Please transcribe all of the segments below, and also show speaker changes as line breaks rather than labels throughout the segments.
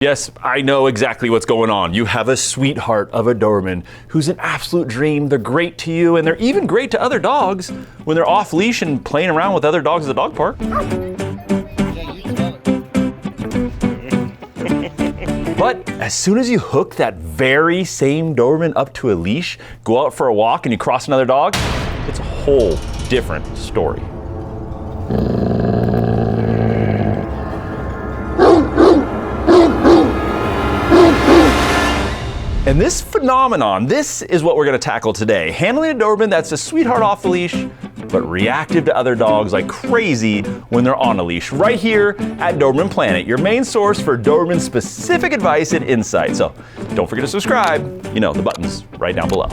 Yes, I know exactly what's going on. You have a sweetheart of a Doberman who's an absolute dream. They're great to you, and they're even great to other dogs when they're off leash and playing around with other dogs at the dog park. But as soon as you hook that very same Doberman up to a leash, go out for a walk, and you cross another dog, it's a whole different story. And this phenomenon, this is what we're going to tackle today. Handling a Doberman that's a sweetheart off the leash, but reactive to other dogs like crazy when they're on a leash. Right here at Doberman Planet, your main source for Doberman specific advice and insight. So don't forget to subscribe. You know, the button's right down below.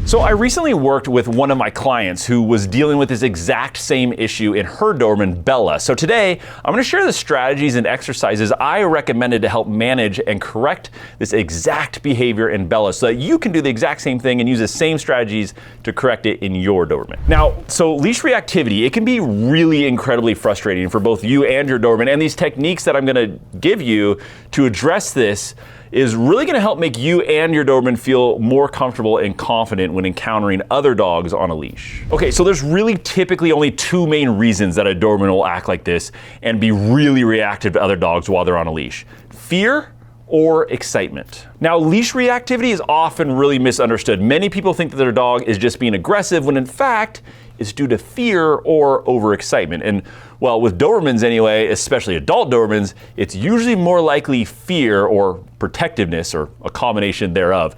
So I recently worked with one of my clients who was dealing with this exact same issue in her Doberman, Bella. So today, I'm going to share the strategies and exercises I recommended to help manage and correct this exact behavior in Bella so that you can do the exact same thing and use the same strategies to correct it in your Doberman. Now, so leash reactivity, it can be really incredibly frustrating for both you and your Doberman, and these techniques that I'm going to give you to address this is really going to help make you and your Doberman feel more comfortable and confident when encountering other dogs on a leash. Okay, so there's really typically only two main reasons that a Doberman will act like this and be really reactive to other dogs while they're on a leash: fear or excitement. Now, leash reactivity is often really misunderstood. Many people think that their dog is just being aggressive when in fact it's due to fear or overexcitement. And well, with Dobermans anyway, especially adult Dobermans, it's usually more likely fear or protectiveness or a combination thereof.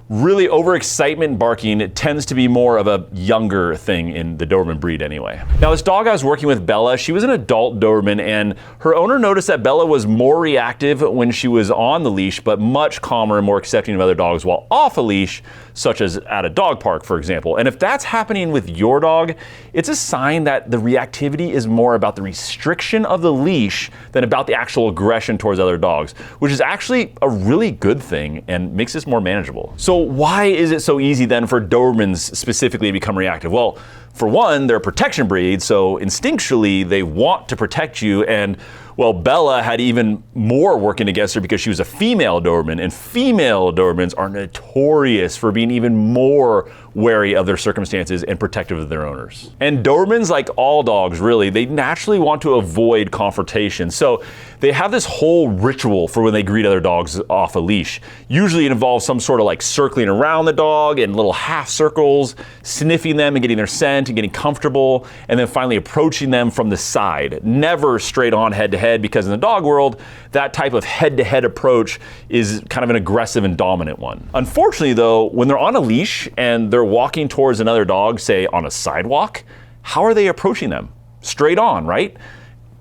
Really, overexcitement barking tends to be more of a younger thing in the Doberman breed anyway. Now, this dog I was working with, Bella, she was an adult Doberman, and her owner noticed that Bella was more reactive when she was on the leash, but much calmer and more accepting of other dogs while off a leash, such as at a dog park, for example. And if that's happening with your dog, it's a sign that the reactivity is more about the restriction of the leash than about the actual aggression towards other dogs, which is actually a really good thing and makes this more manageable. So why is it so easy then for Dobermans specifically to become reactive? Well, for one, they're a protection breed, so instinctually they want to protect you, and well, Bella had even more working against her because she was a female Doberman, and female Dobermans are notorious for being even more wary of their circumstances and protective of their owners. And Dobermans, like all dogs really, they naturally want to avoid confrontation. So they have this whole ritual for when they greet other dogs off a leash. Usually it involves some sort of like circling around the dog in little half circles, sniffing them and getting their scent and getting comfortable, and then finally approaching them from the side. Never straight on head to head, because in the dog world, that type of head-to-head approach is kind of an aggressive and dominant one. Unfortunately though, when they're on a leash and they're walking towards another dog, say on a sidewalk, how are they approaching them? Straight on, right?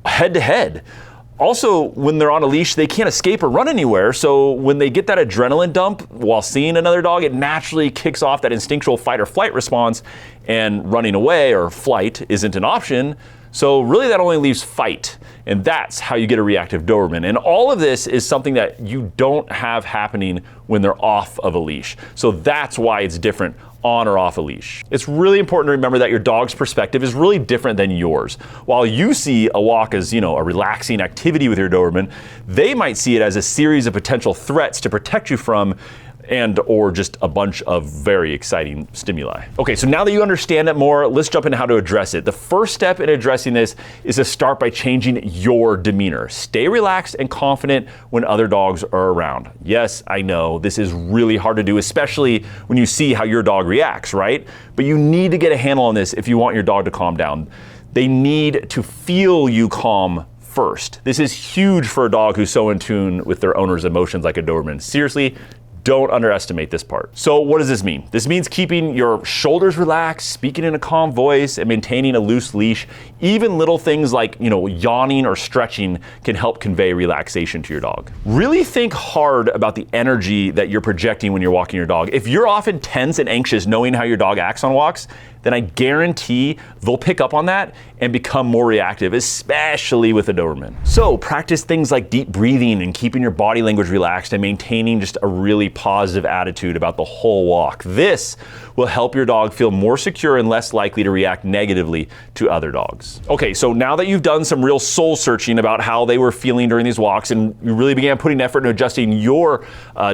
Head-to-head. Also, when they're on a leash, they can't escape or run anywhere, so when they get that adrenaline dump while seeing another dog, it naturally kicks off that instinctual fight or flight response, and running away or flight isn't an option. So really that only leaves fight, and that's how you get a reactive Doberman. And all of this is something that you don't have happening when they're off of a leash. So that's why it's different on or off a leash. It's really important to remember that your dog's perspective is really different than yours. While you see a walk as, a relaxing activity with your Doberman, they might see it as a series of potential threats to protect you from and or just a bunch of very exciting stimuli. Okay, so now that you understand it more, let's jump into how to address it. The first step in addressing this is to start by changing your demeanor. Stay relaxed and confident when other dogs are around. Yes, I know this is really hard to do, especially when you see how your dog reacts, right? But you need to get a handle on this if you want your dog to calm down. They need to feel you calm first. This is huge for a dog who's so in tune with their owner's emotions like a Doberman. Seriously, don't underestimate this part. So what does this mean? This means keeping your shoulders relaxed, speaking in a calm voice, and maintaining a loose leash. Even little things like, yawning or stretching can help convey relaxation to your dog. Really think hard about the energy that you're projecting when you're walking your dog. If you're often tense and anxious knowing how your dog acts on walks, then I guarantee they'll pick up on that and become more reactive, especially with a Doberman. So practice things like deep breathing and keeping your body language relaxed and maintaining just a really positive attitude about the whole walk. This will help your dog feel more secure and less likely to react negatively to other dogs. Okay, so now that you've done some real soul searching about how they were feeling during these walks and you really began putting effort into adjusting your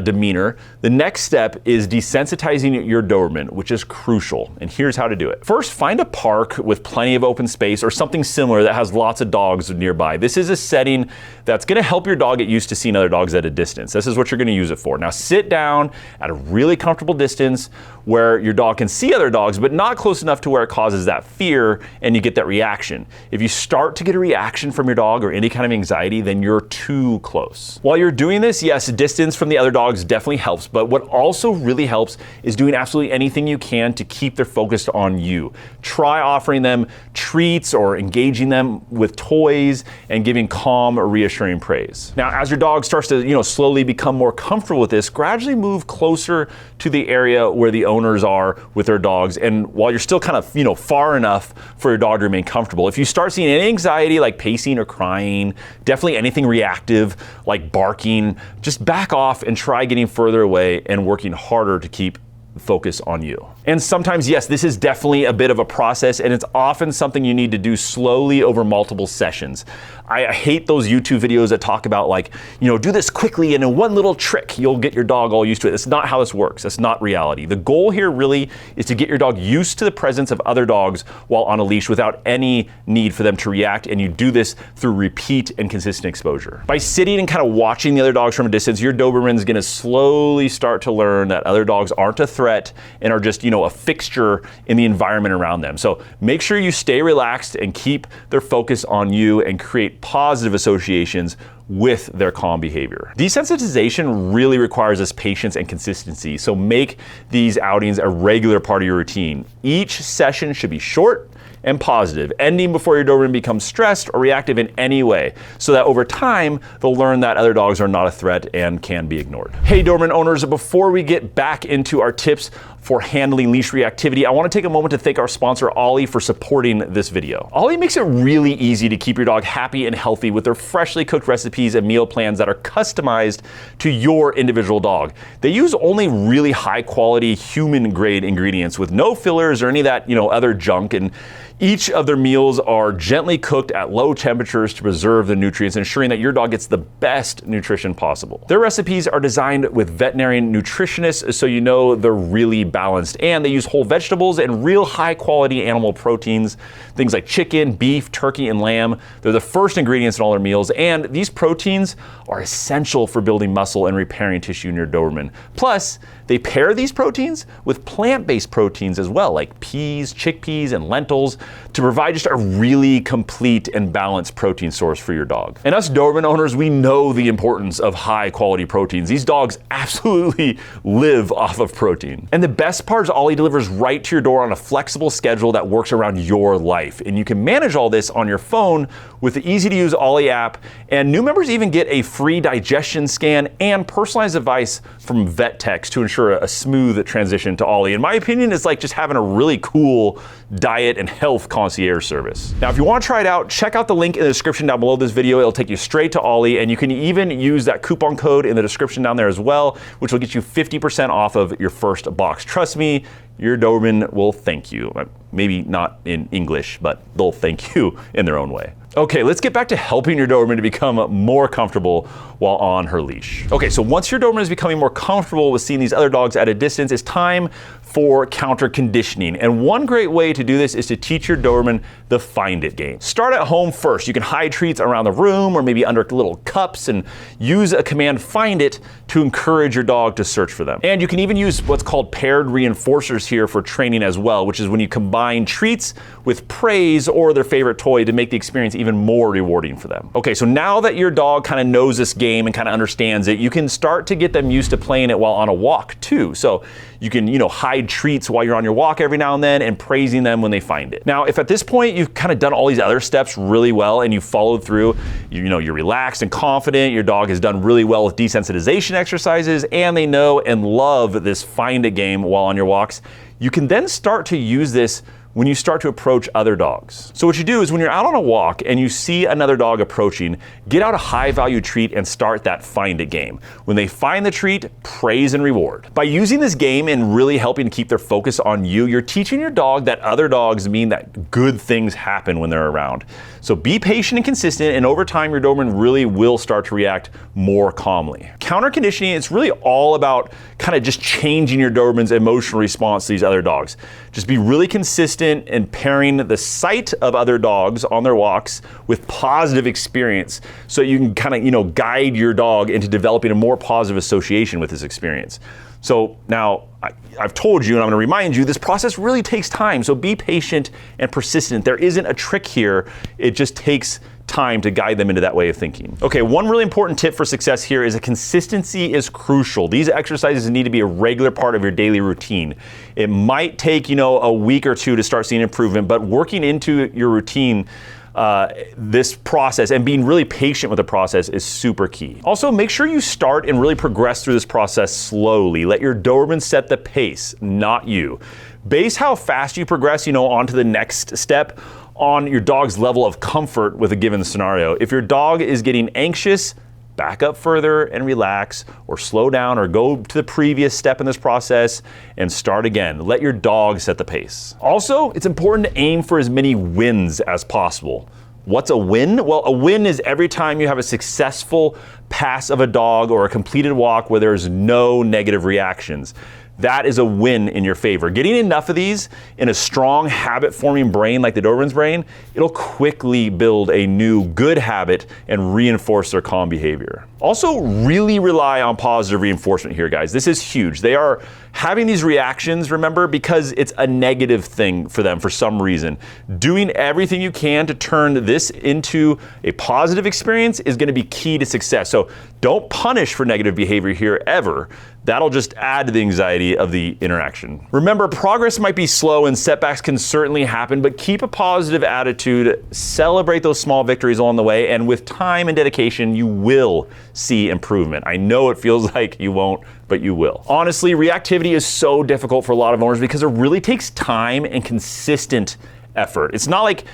demeanor, the next step is desensitizing your Doberman, which is crucial. And here's how to do it. First, find a park with plenty of open space or something similar that has lots of dogs nearby. This is a setting that's gonna help your dog get used to seeing other dogs at a distance. This is what you're gonna use it for. Now sit down at a really comfortable distance where your dog can see other dogs, but not close enough to where it causes that fear and you get that reaction. If you start to get a reaction from your dog or any kind of anxiety, then you're too close. While you're doing this, yes, distance from the other dogs definitely helps, but what also really helps is doing absolutely anything you can to keep their focus on you. Try offering them treats or engaging them with toys and giving calm or reassuring praise. Now, as your dog starts to, slowly become more comfortable with this, gradually move closer to the area where the owners are with their dogs. And while you're still kind of, far enough for your dog to remain comfortable, if you start seeing any anxiety like pacing or crying, definitely anything reactive like barking, just back off and try getting further away and working harder to keep focus on you. And sometimes, yes, this is definitely a bit of a process and it's often something you need to do slowly over multiple sessions. I hate those YouTube videos that talk about do this quickly and in one little trick, you'll get your dog all used to it. It's not how this works. That's not reality. The goal here really is to get your dog used to the presence of other dogs while on a leash without any need for them to react. And you do this through repeat and consistent exposure. By sitting and kind of watching the other dogs from a distance, your Doberman is going to slowly start to learn that other dogs aren't a threat and are just, a fixture in the environment around them. So make sure you stay relaxed and keep their focus on you and create positive associations with their calm behavior. Desensitization really requires us patience and consistency, so make these outings a regular part of your routine. Each session should be short and positive, ending before your Doberman becomes stressed or reactive in any way, so that over time, they'll learn that other dogs are not a threat and can be ignored. Hey Doberman owners, before we get back into our tips for handling leash reactivity, I want to take a moment to thank our sponsor, Ollie, for supporting this video. Ollie makes it really easy to keep your dog happy and healthy with their freshly cooked recipes and meal plans that are customized to your individual dog. They use only really high quality human grade ingredients with no fillers or any of that, other junk, and each of their meals are gently cooked at low temperatures to preserve the nutrients, ensuring that your dog gets the best nutrition possible. Their recipes are designed with veterinarian nutritionists, so they're really balanced, and they use whole vegetables and real high quality animal proteins, things like chicken, beef, turkey, and lamb. They're the first ingredients in all their meals, and these proteins are essential for building muscle and repairing tissue in your Doberman. Plus, they pair these proteins with plant-based proteins as well, like peas, chickpeas, and lentils, to provide just a really complete and balanced protein source for your dog. And us Doberman owners, we know the importance of high quality proteins. These dogs absolutely live off of protein. And the best part is Ollie delivers right to your door on a flexible schedule that works around your life. And you can manage all this on your phone with the easy to use Ollie app. And new members even get a free digestion scan and personalized advice from vet techs to ensure a smooth transition to Ollie. In my opinion, it's like just having a really cool diet and health concierge service. Now, if you want to try it out, check out the link in the description down below this video. It'll take you straight to Ollie, and you can even use that coupon code in the description down there as well, which will get you 50% off of your first box. Trust me, your Doberman will thank you. Maybe not in English, but they'll thank you in their own way. Okay, let's get back to helping your Doberman to become more comfortable while on her leash. Okay, so once your Doberman is becoming more comfortable with seeing these other dogs at a distance, it's time for counter conditioning. And one great way to do this is to teach your Doberman the find it game. Start at home first. You can hide treats around the room or maybe under little cups and use a command find it to encourage your dog to search for them. And you can even use what's called paired reinforcers here for training as well, which is when you combine treats with praise or their favorite toy to make the experience even more rewarding for them. Okay, so now that your dog kind of knows this game and kind of understands it, you can start to get them used to playing it while on a walk too. So you can, hide treats while you're on your walk every now and then and praising them when they find it. Now, if at this point you've kind of done all these other steps really well and you followed through, you're relaxed and confident, your dog has done really well with desensitization exercises, and they know and love this find it game while on your walks, you can then start to use this when you start to approach other dogs. So what you do is when you're out on a walk and you see another dog approaching, get out a high value treat and start that find it game. When they find the treat, praise and reward. By using this game and really helping to keep their focus on you, you're teaching your dog that other dogs mean that good things happen when they're around. So be patient and consistent, and over time your Doberman really will start to react more calmly. Counterconditioning, it's really all about kind of just changing your Doberman's emotional response to these other dogs. Just be really consistent and pairing the sight of other dogs on their walks with positive experience so you can kind of, guide your dog into developing a more positive association with this experience. So now I've told you, and I'm going to remind you, this process really takes time. So be patient and persistent. There isn't a trick here. It just takes time to guide them into that way of thinking. Okay, one really important tip for success here is that consistency is crucial. These exercises need to be a regular part of your daily routine. It might take, a week or two to start seeing improvement, but working into your routine this process and being really patient with the process is super key. Also, make sure you start and really progress through this process slowly. Let your Doberman set the pace, not you. Base how fast you progress, onto the next step on your dog's level of comfort with a given scenario. If your dog is getting anxious, back up further and relax, or slow down, or go to the previous step in this process and start again. Let your dog set the pace. Also, it's important to aim for as many wins as possible. What's a win? Well, a win is every time you have a successful pass of a dog or a completed walk where there's no negative reactions. That is a win in your favor. Getting enough of these in a strong habit-forming brain like the Doberman's brain, it'll quickly build a new good habit and reinforce their calm behavior. Also, really rely on positive reinforcement here, guys. This is huge. They are having these reactions, remember, because it's a negative thing for them for some reason. Doing everything you can to turn this into a positive experience is going to be key to success. So don't punish for negative behavior here ever. That'll just add to the anxiety of the interaction. Remember, progress might be slow and setbacks can certainly happen, but keep a positive attitude, celebrate those small victories along the way, and with time and dedication, you will see improvement. I know it feels like you won't, but you will. Honestly, reactivity is so difficult for a lot of owners because it really takes time and consistent effort. It's not like,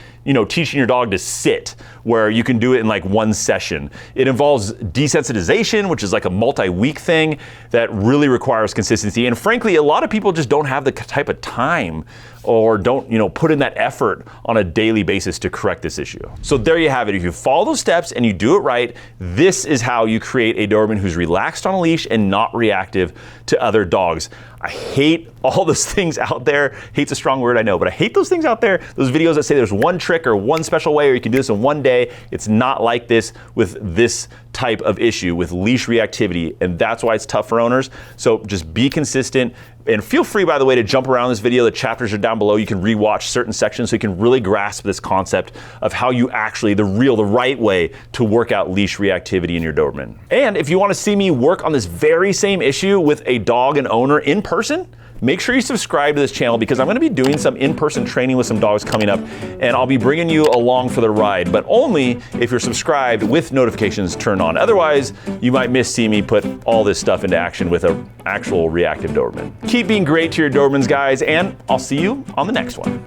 teaching your dog to sit where you can do it in like one session. It involves desensitization, which is like a multi-week thing that really requires consistency. And frankly, a lot of people just don't have the type of time or don't, put in that effort on a daily basis to correct this issue. So there you have it. If you follow those steps and you do it right, this is how you create a Doberman who's relaxed on a leash and not reactive to other dogs. I hate all those things out there. Hate's a strong word, I know, but I hate those things out there. Those videos that say there's one trick or one special way, or you can do this in one day. It's not like this with this type of issue with leash reactivity, and that's why it's tough for owners. So just be consistent, and feel free, by the way, to jump around this video. The chapters are down below. You can rewatch certain sections so you can really grasp this concept of how you actually, the right way to work out leash reactivity in your Doberman. And if you want to see me work on this very same issue with a dog and owner in person, make sure you subscribe to this channel because I'm going to be doing some in-person training with some dogs coming up, and I'll be bringing you along for the ride, but only if you're subscribed with notifications turned on. Otherwise, you might miss seeing me put all this stuff into action with an actual reactive Doberman. Keep being great to your Dobermans, guys, and I'll see you on the next one.